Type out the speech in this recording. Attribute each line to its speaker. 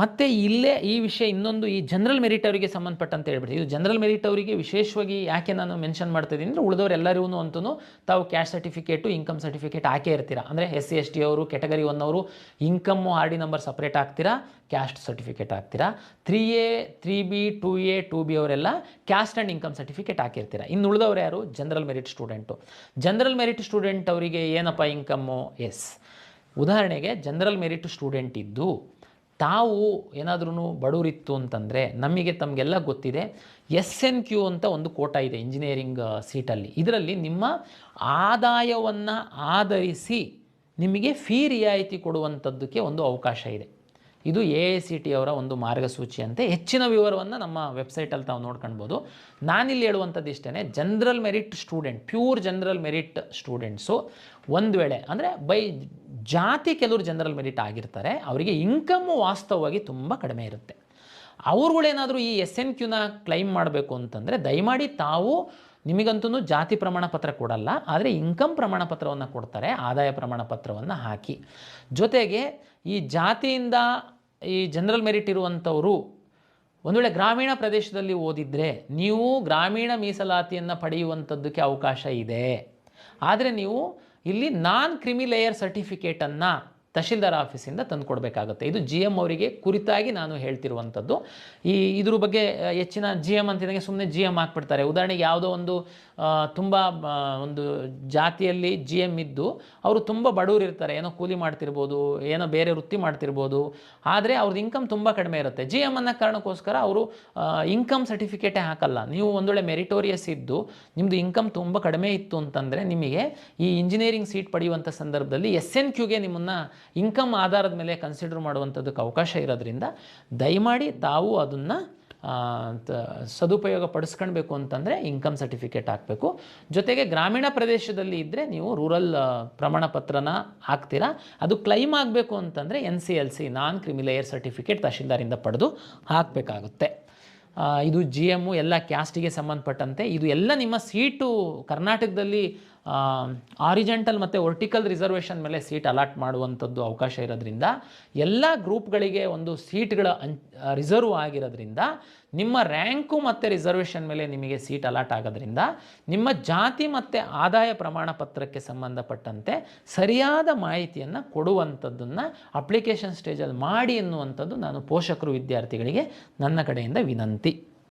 Speaker 1: ಮತ್ತು ಇಲ್ಲೇ ಈ ವಿಷಯ ಇನ್ನೊಂದು ಈ ಜನರಲ್ ಮೆರಿಟ್ ಅವರಿಗೆ ಸಂಬಂಧಪಟ್ಟಂತೆ ಹೇಳ್ಬಿಡ್ತೀವಿ. ಇದು ಜನರಲ್ ಮೆರಿಟ್ ಅವರಿಗೆ ವಿಶೇಷವಾಗಿ ಯಾಕೆ ನಾನು ಮೆನ್ಷನ್ ಮಾಡ್ತಾಯಿದ್ದೀನಿ ಅಂದರೆ, ಉಳಿದವರು ಎಲ್ಲರಿಗೂ ಅಂತೂ ತಾವು ಕ್ಯಾಸ್ಟ್ ಸರ್ಟಿಫಿಕೇಟು, ಇನ್ಕಮ್ ಸರ್ಟಿಫಿಕೇಟ್ ಹಾಕೇ ಇರ್ತೀರ. ಅಂದರೆ SC ST ಅವರು ಕೆಟಗರಿ 1 ಅವರು ಇನ್ಕಮ್ಮು RD ನಂಬರ್ ಸಪ್ರೇಟ್ ಹಾಕ್ತೀರಾ, ಕ್ಯಾಸ್ಟ್ ಸರ್ಟಿಫಿಕೇಟ್ ಹಾಕ್ತೀರಾ. 3A 3B 2A 2B ಅವರೆಲ್ಲ ಕ್ಯಾಸ್ಟ್ ಆ್ಯಂಡ್ ಇನ್ಕಮ್ ಸರ್ಟಿಫಿಕೇಟ್ ಹಾಕಿರ್ತೀರ. ಇನ್ನು ಉಳಿದವರು ಯಾರು? General merit student. General merit student ಅವರಿಗೆ ಏನಪ್ಪ ಇನ್ಕಮ್ಮು? ಉದಾಹರಣೆಗೆ ಜನರಲ್ ಮೆರಿಟ್ ಸ್ಟೂಡೆಂಟ್ ಇದ್ದು ತಾವು ಏನಾದ್ರೂ ಬಡವರಿತ್ತು ಅಂತಂದರೆ, ನಮಗೆ ತಮಗೆಲ್ಲ ಗೊತ್ತಿದೆ SNQ ಅಂತ ಒಂದು ಕೋಟಾ ಇದೆ ಇಂಜಿನಿಯರಿಂಗ್ ಸೀಟಲ್ಲಿ. ಇದರಲ್ಲಿ ನಿಮ್ಮ ಆದಾಯವನ್ನು ಆಧರಿಸಿ ನಿಮಗೆ ಫೀ ರಿಯಾಯಿತಿ ಕೊಡುವಂಥದ್ದಕ್ಕೆ ಒಂದು ಅವಕಾಶ ಇದೆ. ಇದು AICTE ಅವರ ಒಂದು ಮಾರ್ಗಸೂಚಿ ಅಂತೆ. ಹೆಚ್ಚಿನ ವಿವರವನ್ನು ನಮ್ಮ ವೆಬ್ಸೈಟಲ್ಲಿ ತಾವು ನೋಡ್ಕೊಳ್ಬೋದು. ನಾನಿಲ್ಲಿ ಹೇಳುವಂಥದ್ದು ಇಷ್ಟೇ, general merit student, pure general merit students ಒಂದು ವೇಳೆ ಅಂದರೆ ಬೈ ಜಾತಿ ಕೆಲವರು ಜನರಲ್ ಮೆರಿಟ್ ಆಗಿರ್ತಾರೆ, ಅವರಿಗೆ ಇನ್ಕಮ್ಮು ವಾಸ್ತವವಾಗಿ ತುಂಬ ಕಡಿಮೆ ಇರುತ್ತೆ. ಅವ್ರುಗಳೇನಾದರೂ ಈ SNQನ ಕ್ಲೈಮ್ ಮಾಡಬೇಕು ಅಂತಂದರೆ ದಯಮಾಡಿ ತಾವು, ನಿಮಗಂತೂ ಜಾತಿ ಪ್ರಮಾಣ ಪತ್ರ ಕೊಡಲ್ಲ, ಆದರೆ ಇನ್ಕಮ್ ಪ್ರಮಾಣ ಪತ್ರವನ್ನು ಕೊಡ್ತಾರೆ, ಆದಾಯ ಪ್ರಮಾಣ ಪತ್ರವನ್ನು ಹಾಕಿ. ಜೊತೆಗೆ ಈ ಜಾತಿಯಿಂದ ಈ ಜನರಲ್ ಮೆರಿಟ್ ಇರುವಂಥವರು ಒಂದು ವೇಳೆ ಗ್ರಾಮೀಣ ಪ್ರದೇಶದಲ್ಲಿ ಓದಿದರೆ ನೀವು ಗ್ರಾಮೀಣ ಮೀಸಲಾತಿಯನ್ನು ಪಡೆಯುವಂಥದ್ದಕ್ಕೆ ಅವಕಾಶ ಇದೆ. ಆದರೆ ನೀವು ಇಲ್ಲಿ ನಾನ್ ಕ್ರಿಮಿ ಲೇಯರ್ ಸರ್ಟಿಫಿಕೇಟನ್ನು ತಹಶೀಲ್ದಾರ್ ಆಫೀಸಿಂದ ತಂದುಕೊಡ್ಬೇಕಾಗುತ್ತೆ. ಇದು GM ಅವರಿಗೆ ಕುರಿತಾಗಿ ನಾನು ಹೇಳ್ತಿರುವಂಥದ್ದು. ಇದ್ರ ಬಗ್ಗೆ ಹೆಚ್ಚಿನ GM ಅಂತಿದ್ದಂಗೆ ಸುಮ್ಮನೆ GM ಹಾಕ್ಬಿಡ್ತಾರೆ. ಉದಾಹರಣೆಗೆ ಯಾವುದೋ ಒಂದು ತುಂಬ ಒಂದು ಜಾತಿಯಲ್ಲಿ GM ಇದ್ದು ಅವರು ತುಂಬ ಬಡವರು ಇರ್ತಾರೆ, ಏನೋ ಕೂಲಿ ಮಾಡ್ತಿರ್ಬೋದು, ಏನೋ ಬೇರೆ ವೃತ್ತಿ ಮಾಡ್ತಿರ್ಬೋದು, ಆದರೆ ಅವ್ರದ್ದು ಇನ್ಕಮ್ ತುಂಬ ಕಡಿಮೆ ಇರುತ್ತೆ. GM ಅನ್ನೋ ಕಾರಣಕ್ಕೋಸ್ಕರ ಅವರು ಇನ್ಕಮ್ ಸರ್ಟಿಫಿಕೇಟೇ ಹಾಕಲ್ಲ. ನೀವು ಒಂದು ವೇಳೆ ಮೆರಿಟೋರಿಯಸ್ ಇದ್ದು ನಿಮ್ಮದು ಇನ್ಕಮ್ ತುಂಬ ಕಡಿಮೆ ಇತ್ತು ಅಂತಂದರೆ ನಿಮಗೆ ಈ ಇಂಜಿನಿಯರಿಂಗ್ ಸೀಟ್ ಪಡೆಯುವಂಥ ಸಂದರ್ಭದಲ್ಲಿ SNQಗೆ ನಿಮ್ಮನ್ನು ಇನ್ಕಮ್ ಆಧಾರದ ಮೇಲೆ ಕನ್ಸಿಡರ್ ಮಾಡುವಂಥದ್ದಕ್ಕೆ ಅವಕಾಶ ಇರೋದ್ರಿಂದ ದಯಮಾಡಿ ತಾವು ಅದನ್ನು ಸದುಪಯೋಗ ಪಡಿಸ್ಕೊಳ್ಬೇಕು ಅಂತಂದರೆ ಇನ್ಕಮ್ ಸರ್ಟಿಫಿಕೇಟ್ ಹಾಕಬೇಕು. ಜೊತೆಗೆ ಗ್ರಾಮೀಣ ಪ್ರದೇಶದಲ್ಲಿ ಇದ್ದರೆ ನೀವು ರೂರಲ್ ಪ್ರಮಾಣ ಪತ್ರನ ಹಾಕ್ತೀರಾ. ಅದು ಕ್ಲೈಮ್ ಆಗಬೇಕು ಅಂತಂದರೆ NCLC ನಾನ್ ಕ್ರಿಮಿಲೇಯರ್ ಸರ್ಟಿಫಿಕೇಟ್ ತಹಶೀಲ್ದಾರಿಂದ ಪಡೆದು ಹಾಕಬೇಕಾಗುತ್ತೆ. ಇದು GM ಎಲ್ಲ ಕ್ಯಾಸ್ಟಿಗೆ ಸಂಬಂಧಪಟ್ಟಂತೆ. ಇದು ಎಲ್ಲ ನಿಮ್ಮ ಸೀಟು ಕರ್ನಾಟಕದಲ್ಲಿ ಆರಿಜೆಂಟಲ್ ಮತ್ತು ವರ್ಟಿಕಲ್ ರಿಸರ್ವೇಷನ್ ಮೇಲೆ ಸೀಟ್ ಅಲಾಟ್ ಮಾಡುವಂಥದ್ದು ಅವಕಾಶ ಇರೋದ್ರಿಂದ ಎಲ್ಲ ಗ್ರೂಪ್ಗಳಿಗೆ ಒಂದು ಸೀಟ್ಗಳ ರಿಸರ್ವ್ ಆಗಿರೋದ್ರಿಂದ ನಿಮ್ಮ ರ್ಯಾಂಕು ಮತ್ತು ರಿಸರ್ವೇಷನ್ ಮೇಲೆ ನಿಮಗೆ ಸೀಟ್ ಅಲಾಟ್ ಆಗೋದ್ರಿಂದ ನಿಮ್ಮ ಜಾತಿ ಮತ್ತು ಆದಾಯ ಪ್ರಮಾಣ ಪತ್ರಕ್ಕೆ ಸಂಬಂಧಪಟ್ಟಂತೆ ಸರಿಯಾದ ಮಾಹಿತಿಯನ್ನು ಕೊಡುವಂಥದ್ದನ್ನು ಅಪ್ಲಿಕೇಶನ್ ಸ್ಟೇಜಲ್ಲಿ ಮಾಡಿ ಎನ್ನುವಂಥದ್ದು ನಾನು ಪೋಷಕರು ವಿದ್ಯಾರ್ಥಿಗಳಿಗೆ ನನ್ನ ಕಡೆಯಿಂದ ವಿನಂತಿ.